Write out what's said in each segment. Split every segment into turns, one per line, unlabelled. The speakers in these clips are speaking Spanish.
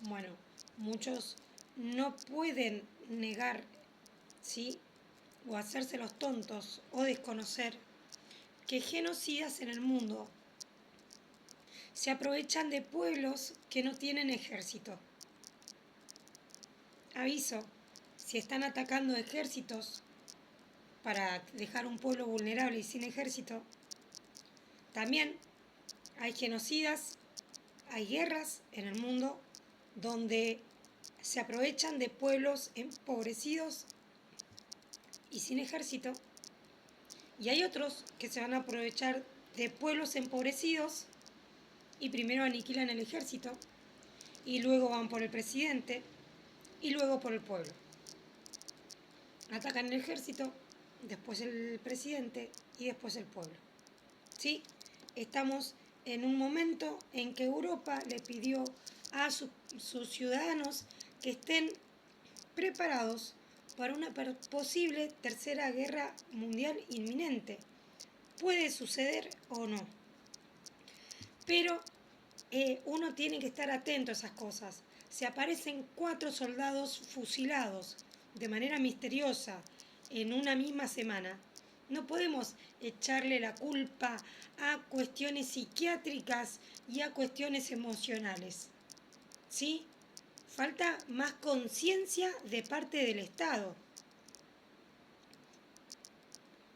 Bueno, muchos no pueden negar, ¿sí? O hacerse los tontos o desconocer que genocidas en el mundo se aprovechan de pueblos que no tienen ejército. Aviso, si están atacando ejércitos para dejar un pueblo vulnerable y sin ejército, también hay genocidas, hay guerras en el mundo donde se aprovechan de pueblos empobrecidos y sin ejército, y hay otros que se van a aprovechar de pueblos empobrecidos y primero aniquilan el ejército y luego van por el presidente y luego por el pueblo. Atacan el ejército, después el presidente y después el pueblo. ¿Sí? Estamos en un momento en que Europa le pidió a sus ciudadanos que estén preparados para una posible tercera guerra mundial inminente. Puede suceder o no, pero uno tiene que estar atento a esas cosas. Si aparecen 4 soldados fusilados de manera misteriosa en una misma semana, no podemos echarle la culpa a cuestiones psiquiátricas y a cuestiones emocionales. ¿Sí? Falta más conciencia de parte del Estado.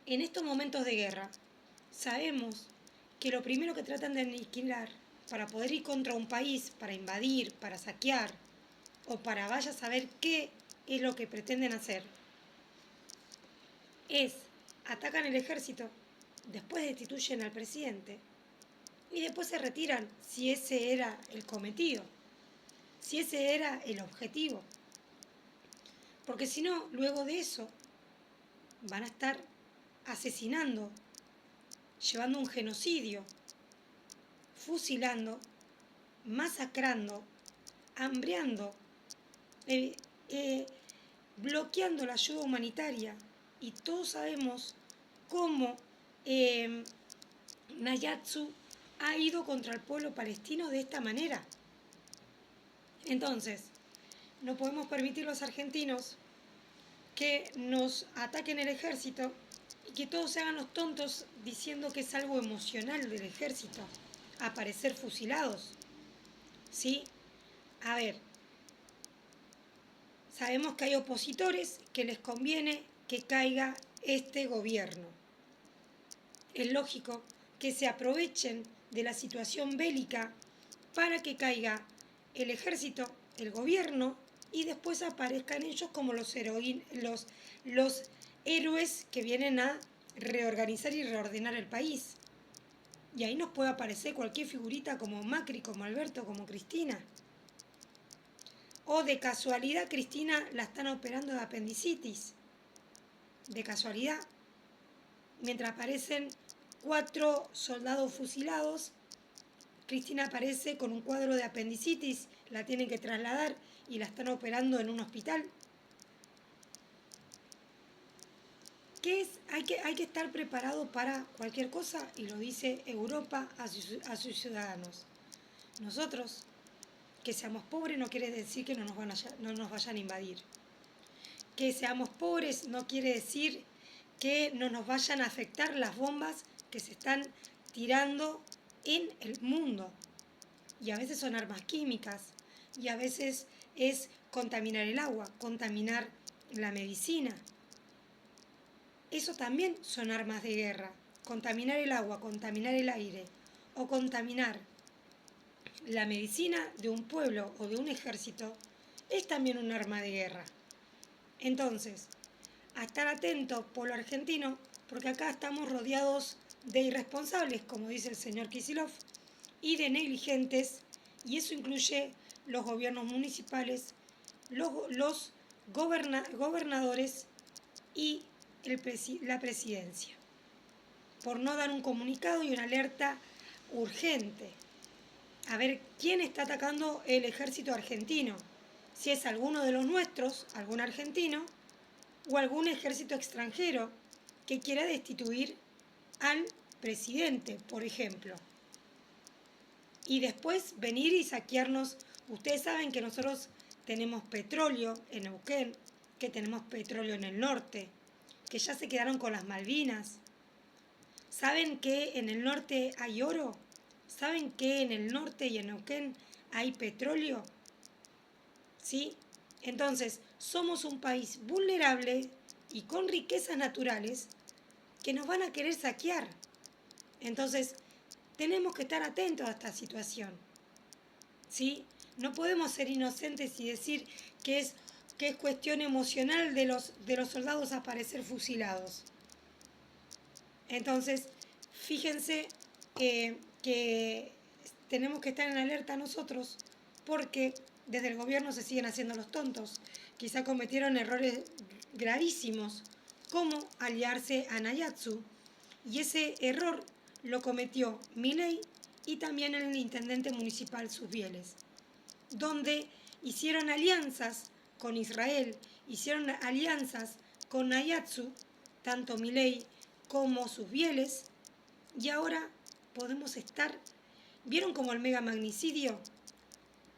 En estos momentos de guerra, sabemos que lo primero que tratan de aniquilar para poder ir contra un país, para invadir, para saquear o para vaya a saber qué es lo que pretenden hacer, es atacan el ejército, después destituyen al presidente y después se retiran si ese era el cometido, si ese era el objetivo. Porque si no, luego de eso van a estar asesinando, llevando un genocidio, fusilando, masacrando, hambreando, bloqueando la ayuda humanitaria. Y todos sabemos cómo Nayatsu ha ido contra el pueblo palestino de esta manera. Entonces, no podemos permitir los argentinos que nos ataquen el ejército y que todos se hagan los tontos diciendo que es algo emocional del ejército, aparecer fusilados. ¿Sí? A ver, sabemos que hay opositores que les conviene que caiga este gobierno. Es lógico que se aprovechen de la situación bélica para que caiga el ejército, el gobierno, y después aparezcan ellos como los héroes que vienen a reorganizar y reordenar el país. Y ahí nos puede aparecer cualquier figurita como Macri, como Alberto, como Cristina. O de casualidad Cristina la están operando de apendicitis. De casualidad. Mientras aparecen 4 soldados fusilados, Cristina aparece con un cuadro de apendicitis, la tienen que trasladar y la están operando en un hospital. ¿Qué es? Hay que estar preparado para cualquier cosa, y lo dice Europa a sus ciudadanos. Nosotros, que seamos pobres no quiere decir que no nos vayan a invadir. Que seamos pobres no quiere decir que no nos vayan a afectar las bombas que se están tirando en el mundo. Y a veces son armas químicas, y a veces es contaminar el agua, contaminar la medicina. Eso también son armas de guerra. Contaminar el agua, contaminar el aire o contaminar la medicina de un pueblo o de un ejército es también un arma de guerra. Entonces, a estar atento, pueblo argentino, porque acá estamos rodeados de irresponsables, como dice el señor Kicillof, y de negligentes, y eso incluye los gobiernos municipales, los gobernadores y la presidencia, por no dar un comunicado y una alerta urgente. A ver quién está atacando el ejército argentino, si es alguno de los nuestros, algún argentino, o algún ejército extranjero que quiera destituir al presidente, por ejemplo, y después venir y saquearnos Ustedes saben que nosotros tenemos petróleo en Neuquén, que tenemos petróleo en el norte, que ya se quedaron con las Malvinas. ¿Saben que en el norte hay oro? ¿Saben que en el norte y en Neuquén hay petróleo? ¿Sí? Entonces, somos un país vulnerable y con riquezas naturales que nos van a querer saquear. Entonces, tenemos que estar atentos a esta situación. ¿Sí? No podemos ser inocentes y decir que es cuestión emocional de los soldados aparecer fusilados. Entonces, fíjense que tenemos que estar en alerta nosotros porque desde el gobierno se siguen haciendo los tontos. Quizá cometieron errores gravísimos, como aliarse a Nayatsu. Y ese error lo cometió Milei y también el intendente municipal Susbieles, donde hicieron alianzas con Israel, hicieron alianzas con Nayatsu, tanto Milei como Susbieles, y ahora podemos estar. ¿Vieron como el mega magnicidio?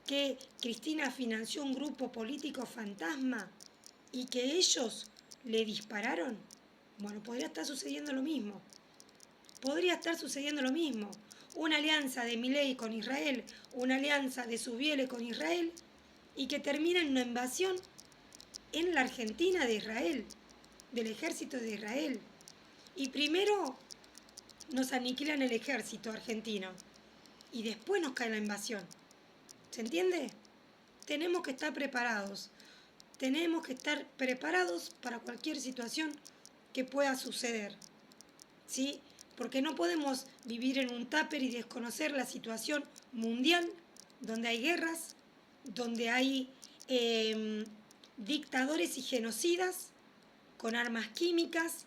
Que Cristina financió un grupo político fantasma y que ellos le dispararon. Bueno, podría estar sucediendo lo mismo. Podría estar sucediendo lo mismo. Una alianza de Milei con Israel, una alianza de Susbieles con Israel, y que termina en una invasión en la Argentina de Israel, del ejército de Israel. Y primero nos aniquilan el ejército argentino y después nos cae la invasión. ¿Se entiende? Tenemos que estar preparados. Tenemos que estar preparados para cualquier situación que pueda suceder. ¿Sí? Porque no podemos vivir en un tupper y desconocer la situación mundial, donde hay guerras, donde hay dictadores y genocidas con armas químicas,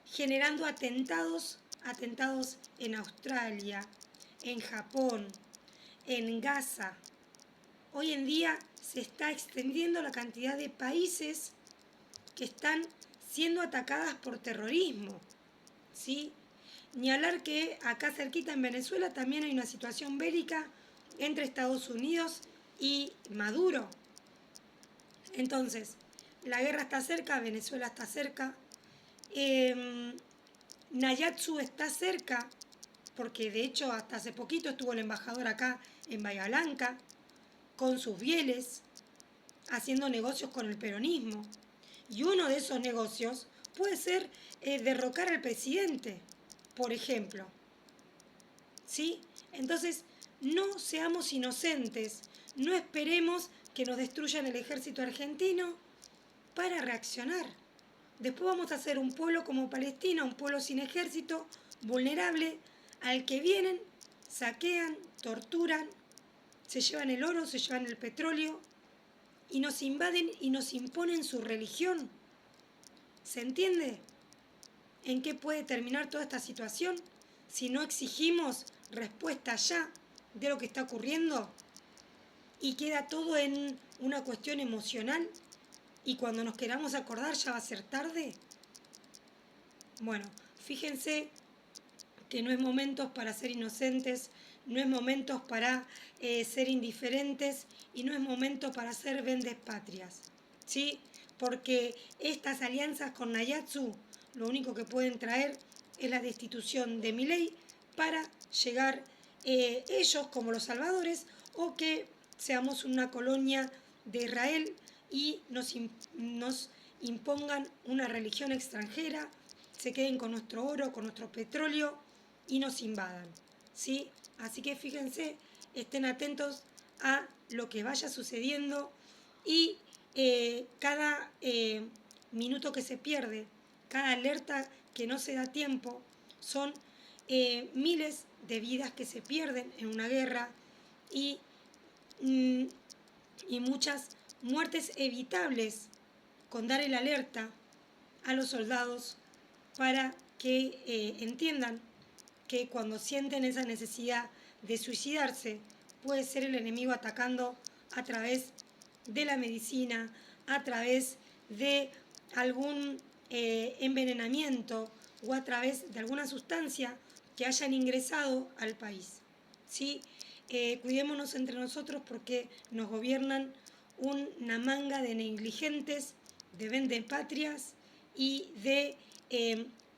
generando atentados en Australia, en Japón, en Gaza. Hoy en día se está extendiendo la cantidad de países que están siendo atacadas por terrorismo, ¿sí? Ni hablar que acá cerquita en Venezuela también hay una situación bélica entre Estados Unidos y Maduro. Entonces, la guerra está cerca, Venezuela está cerca, Nayatsu está cerca, porque de hecho hasta hace poquito estuvo el embajador acá en Bahía Blanca, con Susbieles, haciendo negocios con el peronismo. Y uno de esos negocios puede ser derrocar al presidente, por ejemplo. ¿Sí? Entonces, no seamos inocentes, no esperemos que nos destruyan el ejército argentino para reaccionar. Después vamos a ser un pueblo como Palestina, un pueblo sin ejército, vulnerable, al que vienen, saquean, torturan, se llevan el oro, se llevan el petróleo y nos invaden y nos imponen su religión. ¿Se entiende en qué puede terminar toda esta situación si no exigimos respuesta ya de lo que está ocurriendo y queda todo en una cuestión emocional y cuando nos queramos acordar ya va a ser tarde? Bueno, fíjense que no es momentos para ser inocentes, no es momentos para ser indiferentes y no es momento para ser vendespatrias, ¿sí? Porque estas alianzas con Nayatsu lo único que pueden traer es la destitución de Milei para llegar ellos como los salvadores o que seamos una colonia de Israel y nos impongan una religión extranjera, se queden con nuestro oro, con nuestro petróleo y nos invadan, ¿sí? Así que fíjense, estén atentos a lo que vaya sucediendo y cada minuto que se pierde, cada alerta que no se da tiempo, son miles de vidas que se pierden en una guerra y muchas muertes evitables con dar el alerta a los soldados para que entiendan que cuando sienten esa necesidad de suicidarse, puede ser el enemigo atacando a través de la medicina, a través de algún envenenamiento o a través de alguna sustancia que hayan ingresado al país, ¿sí? cuidémonos entre nosotros porque nos gobiernan una manga de negligentes, de vendepatrias y de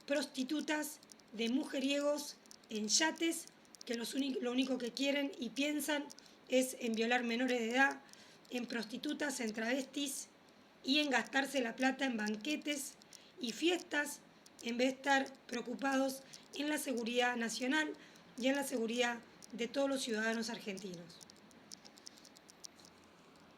prostitutas, de mujeriegos en yates que lo único que quieren y piensan es en violar menores de edad, en prostitutas, en travestis y en gastarse la plata en banquetes y fiestas en vez de estar preocupados en la seguridad nacional y en la seguridad de todos los ciudadanos argentinos.